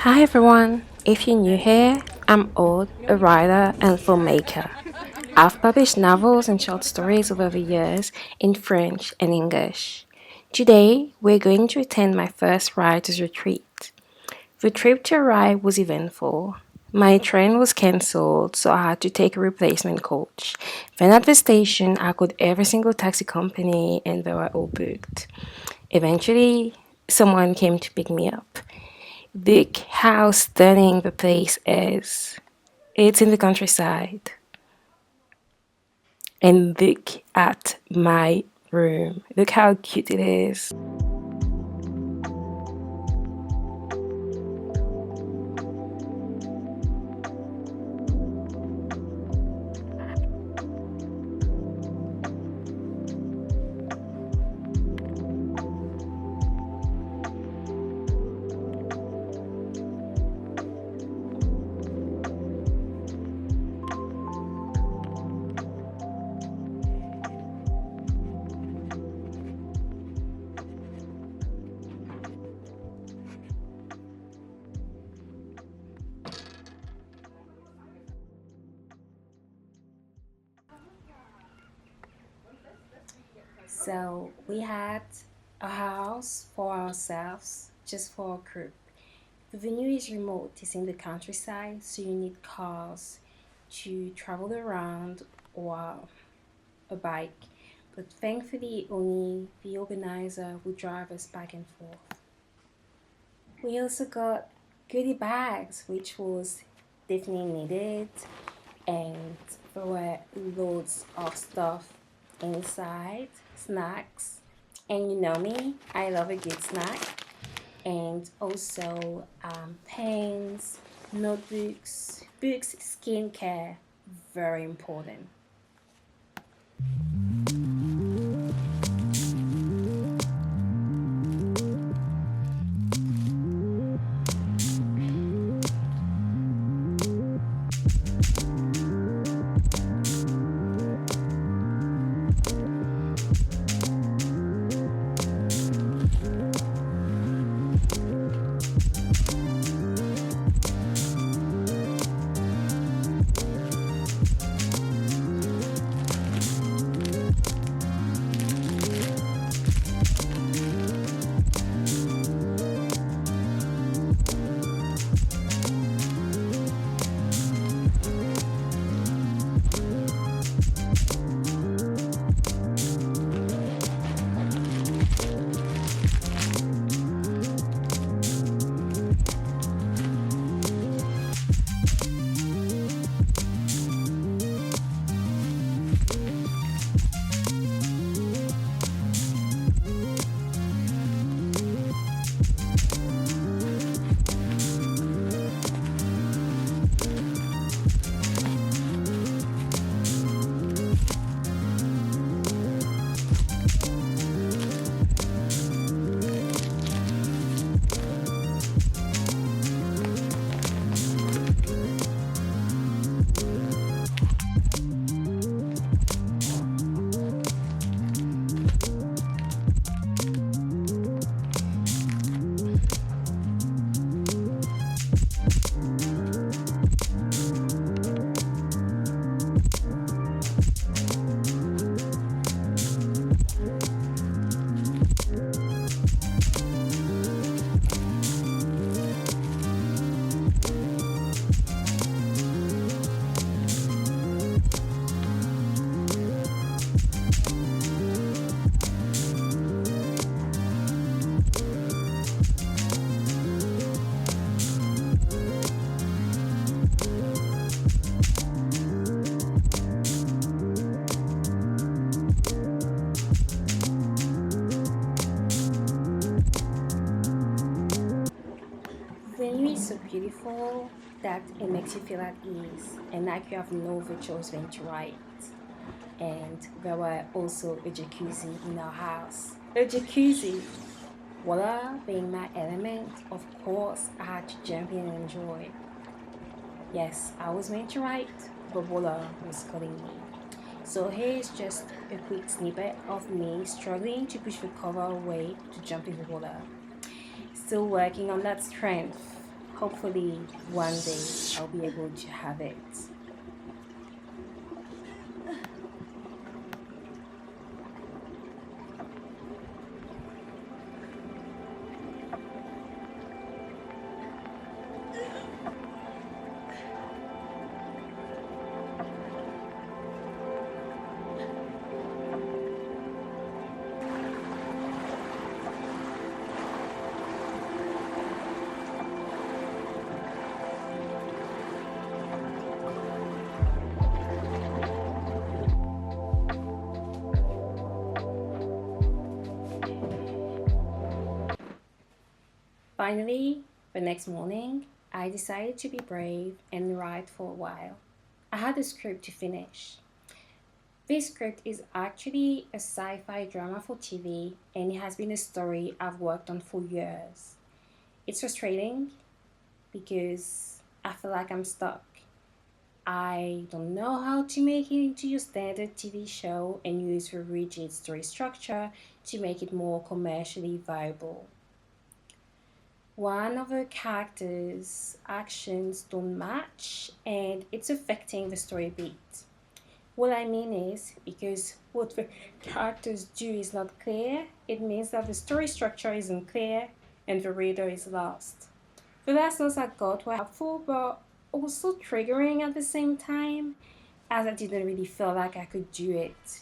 Hi everyone! If you're new here, I'm Aude, a writer and filmmaker. I've published novels and short stories over the years in French and English. Today, we're going to attend my first writer's retreat. The trip to arrive was eventful. My train was cancelled, so I had to take a replacement coach. Then at the station, I called every single taxi company and they were all booked. Eventually, someone came to pick me up. Look how stunning the place is. It's in the countryside. And look at my room. Look how cute it is. So we had a house for ourselves, just for a group. The venue is remote, it's in the countryside, so you need cars to travel around or a bike. But thankfully, only the organizer would drive us back and forth. We also got goodie bags, which was definitely needed, and there were loads of stuff inside, snacks. And you know me, I love a good snack. And also pens, notebooks, books, skincare, very important. Venue is so beautiful that it makes you feel at ease and like you have no other choice than to write. And there were also a jacuzzi in our house. A jacuzzi! Water being my element, of course, I had to jump in and enjoy. Yes, I was meant to write, but water was calling me. So here's just a quick snippet of me struggling to push the cover away to jump in the water. Still working on that strength. hopefully one day I'll be able to have it. Finally, the next morning, I decided to be brave and write for a while. I had a script to finish. This script is actually a sci fi drama for TV, and it has been a story I've worked on for years. It's frustrating because I feel like I'm stuck. I don't know how to make it into your standard TV show and use a rigid story structure to make it more commercially viable. One of the characters' actions don't match and it's affecting the story beat. What I mean is, because what the characters do is not clear, it means that the story structure isn't clear and the reader is lost. The last notes I got were helpful but also triggering at the same time, as I didn't really feel like I could do it.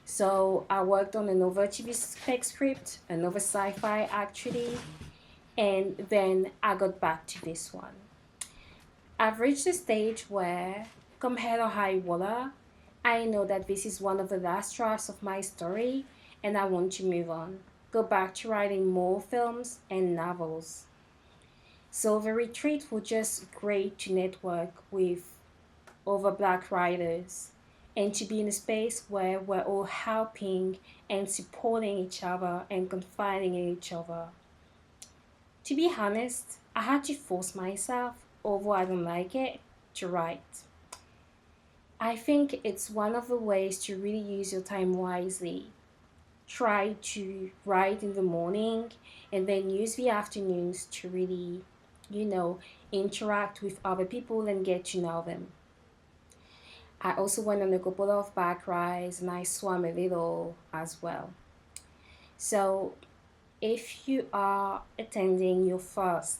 So I worked on another TV spec script, another sci fi actually, and then I got back to this one. I've reached a stage where, come hell or high water, I know that this is one of the last drafts of my story and I want to move on, go back to writing more films and novels. So the retreat was just great to network with other black writers and to be in a space where we're all helping and supporting each other and confiding in each other. To be honest, I had to force myself, although I don't like it, to write. I think it's one of the ways to really use your time wisely. Try to write in the morning and then use the afternoons to really, you know, interact with other people and get to know them. I also went on a couple of bike rides and I swam a little as well. So, if you are attending your first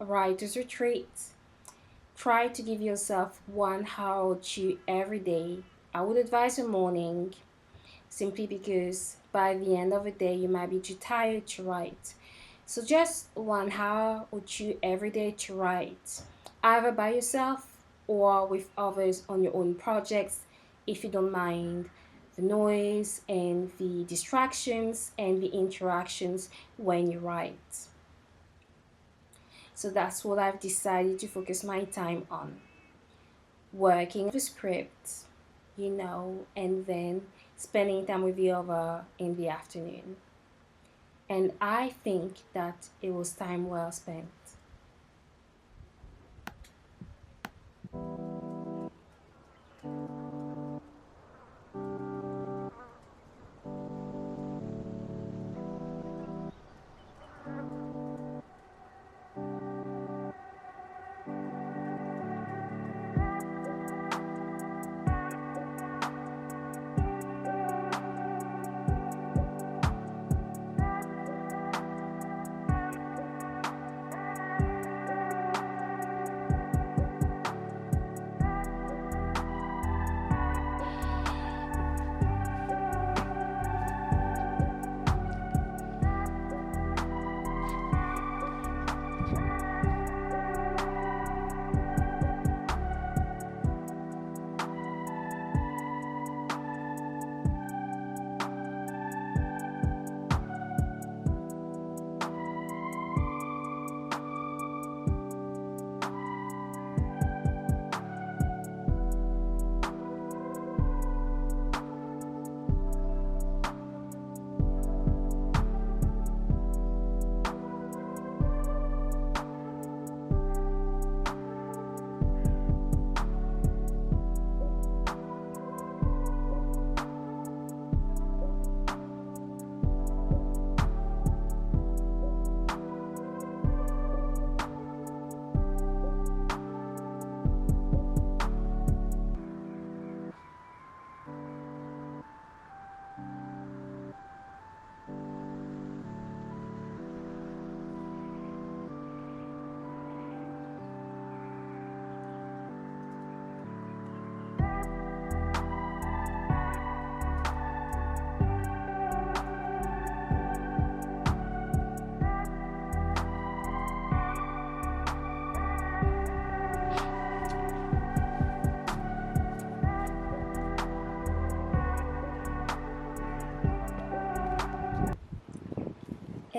writer's retreat, try to give yourself 1 hour or two every day. I would advise a morning simply because by the end of the day you might be too tired to write. So just 1 hour or two every day to write, either by yourself or with others on your own projects if you don't mind the noise and the distractions and the interactions when you write. So that's what I've decided to focus my time on. Working the script, and then spending time with the other in the afternoon. And I think that it was time well spent.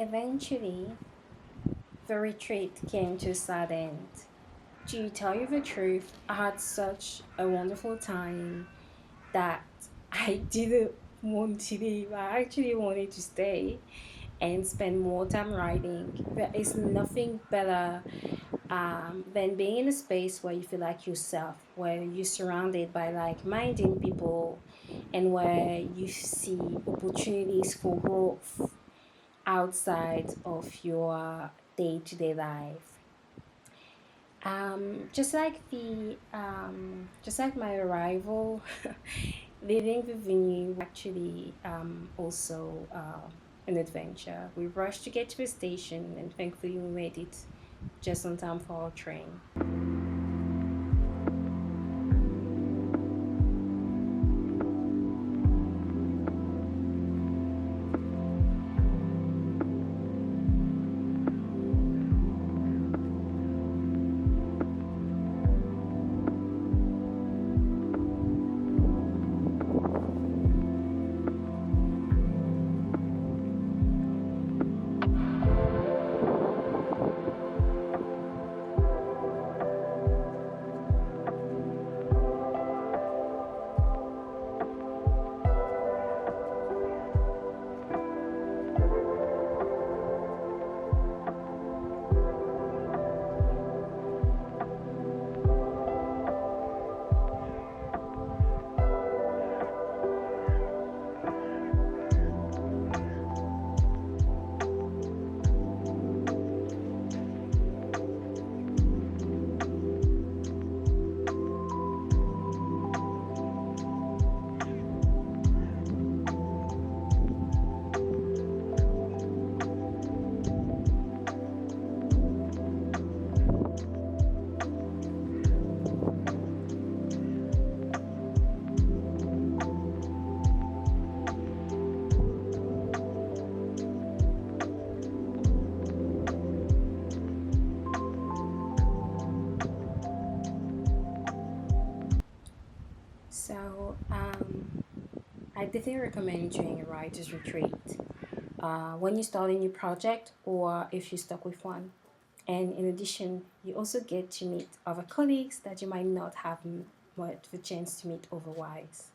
Eventually, the retreat came to a sad end. To tell you the truth, I had such a wonderful time that I didn't want to leave. I actually wanted to stay and spend more time writing. There is nothing better than being in a space where you feel like yourself, where you're surrounded by like-minded people, and where you see opportunities for growth outside of your day-to-day life. Just like my arrival, leaving the venue actually also an adventure. We rushed to get to the station, and thankfully we made it just on time for our train. So I definitely recommend doing a writer's retreat when you start a new project or if you're stuck with one. And in addition, you also get to meet other colleagues that you might not have much the chance to meet otherwise.